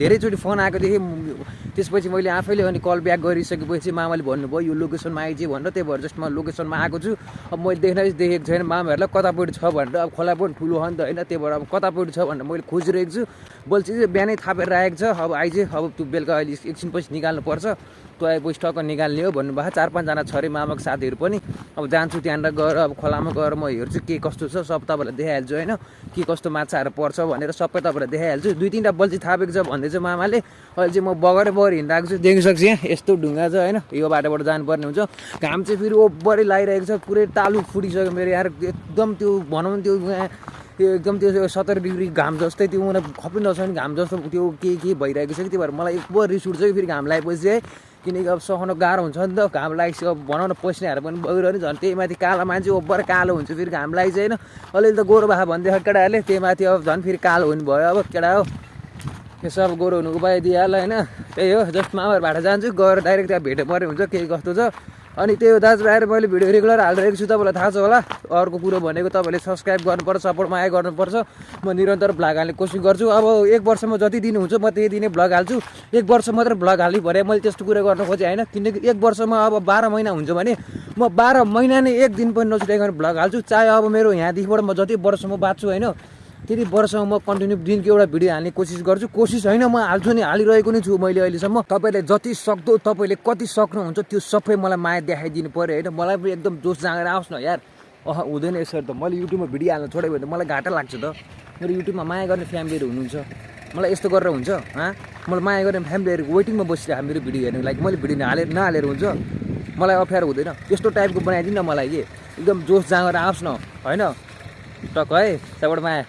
धेरैचोटि फोन आएको देखेँ। त्यसपछि मैले आफैले अनि कल ब्याक गरिसकेपछि मामाले भन्नुभयो यो लोकेसनमा आइज भनेर, त्यही भएर जस्ट म लोकेसनमा आएको छु। अब मैले देखेको छैन मामाहरूलाई कतापट्टि छ भनेर। अब खोला पनि ठुलो हो नि त होइन, त्यही भएर अब कतापट्टि छ भनेर मैले खोजिरहेको छु। बोल्छु चाहिँ बिहानै थापेर राखेको छ, अब आइज अब त्यो बेलुका अहिले एकछिनपछि निकाल्नुपर्छ, तँ आएपछि टक्क निकाल्ने हो भन्नुभएको। 4-5 जना छ अरे मामाको साथीहरू पनि। अब जान्छु त्यहाँनिर गएर अब खोलामा गएर म हेर्छु के कस्तो छ, सब तपाईँलाई देखाइहाल्छु होइन, के कस्तो माछाहरू पर्छ भनेर सबै तपाईँलाई देखाइहाल्छु। 2-3टा बल्छी थापेको छ भन्दै चाहिँ मामाले। अहिले चाहिँ म बगरै हिँडिरहेको छु, देखिसक्छु यहाँ यस्तो ढुङ्गा छ होइन, यो बाटोबाट जानुपर्ने हुन्छ। घाम चाहिँ फेरि ओभरै लागिरहेको छ, पुरै तालु फुटिसक्यो मेरो यार। एकदम त्यो भनौँ त्यो एकदम त्यो 70 डिग्री घाम जस्तै, त्यो मलाई खप्नै नसक्ने घाम जस्तो त्यो के भइरहेको छ कि। त्यही भएर मलाई एकदम रिस उठ्छ कि फेरि घाम लागेपछि चाहिँ, किनकि अब सहन गाह्रो हुन्छ नि त। घाम लागेपछि अब भनौँ न पसिनाहरू पनि बगिरह्यो नि, झन् त्यही माथि कालो मान्छे ओभर कालो हुन्छ फेरि घाम लागेपछि होइन। अलिअलि त गोरो भए भन्दै केटाहरूले, त्यही माथि अब झन् फेरि कालो हुनु भयो। अब केटा हो यो सब गोरो हुनुको उपाय दिइहाल्यो होइन। त्यही हो, जस्ट मामाहरू भाटा जान्छु, गएर डाइरेक्ट त्यहाँ भेट पऱ्यो हुन्छ के कस्तो छ। अनि त्यही हो दाजुभाइहरू, मैले भिडियो रेगुलर हालिरहेको छु, तपाईँलाई थाहा छ होला। अर्को कुरो भनेको तपाईँले सब्सक्राइब गर्नुपर्छ, सपोर्ट माया गर्नुपर्छ। म निरन्तर भ्लग हाल्ने कोसिस गर्छु। अब 1 वर्षमा जति दिन हुन्छ म त्यही दिनै भ्लग हाल्छु। 1 वर्ष मात्रै भ्लग हाल्नु पऱ्यो, मैले त्यस्तो कुरा गर्न खोजेँ होइन। किनकि 1 वर्षमा अब 12 महिना हुन्छ भने म 12 महिना नै 1 दिन पनि नछुटाइकन भ्लग हाल्छु। चाहे अब मेरो यहाँदेखिबाट म जति वर्षमा बाँच्छु होइन, त्यति वर्षमा म कन्टिन्यू दिनको एउटा भिडियो हाल्ने कोसिस गर्छु। कोसिस होइन, म हाल्छु नि, हालिरहेको नै छु मैले अहिलेसम्म। तपाईँले जति सक्दो, तपाईँले कति सक्नुहुन्छ त्यो सबै मलाई माया देखाइदिनु पऱ्यो होइन। मलाई पनि एकदम जोस जाँगर आओस् न यार। हुँदैन यसरी त। मैले युट्युबमा भिडियो हाल्न छोड्यो भने त मलाई घाटा लाग्छ त। मेरो युट्युबमा माया गर्ने फ्यामिलीहरू हुनुहुन्छ, मलाई यस्तो गरेर हुन्छ मलाई माया गर्ने फ्यामिलीहरू वेटिङमा बसिरहेको मेरो भिडियो हेर्नु लागि। मैले भिडियो नहालेर हुन्छ, मलाई अप्ठ्यारो हुँदैन। त्यस्तो टाइपको बनाइदिनु न मलाई कि, एकदम जोस जाँगर आओस् न होइन। टक्क है, त्यहाँबाट माया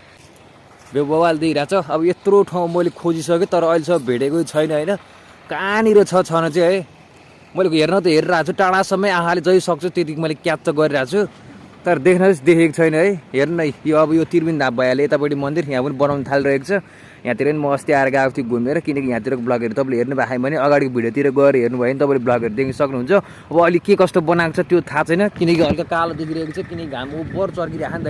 बवाल दिइरहेको छ। अब यत्रो ठाउँ मैले खोजिसकेँ तर अहिलेसम्म भेटेको छैन होइन। कहाँनिर छन चाहिँ है, मैले हेर्न त हेरिरहेको छु, टाढासम्मै आँखाले जति सक्छु त्यति मैले क्याप्चर गरिरहेको छु, तर देखेको छैन है। हेर्नु है, यो अब यो तिर्बिन धाप भइहाल्यो, यतापट्टि मन्दिर यहाँ पनि बनाउनु थालिरहेको छ। यहाँतिर पनि म अस्ति आएर गएको थिएँ घुमेर, किनकि यहाँतिरको ब्लगहरू तपाईँले हेर्नु भएको भने अगाडिको भिडियोतिर गएर हेर्नुभयो भने तपाईँले ब्लगहरू देख्न सक्नुहुन्छ। अब अहिले के कस्तो बनाएको छ त्यो थाहा छैन, किनकि हल्का कालो देखिरहेको छ, किनकि घाम ओभर चर्किरहेको नि त।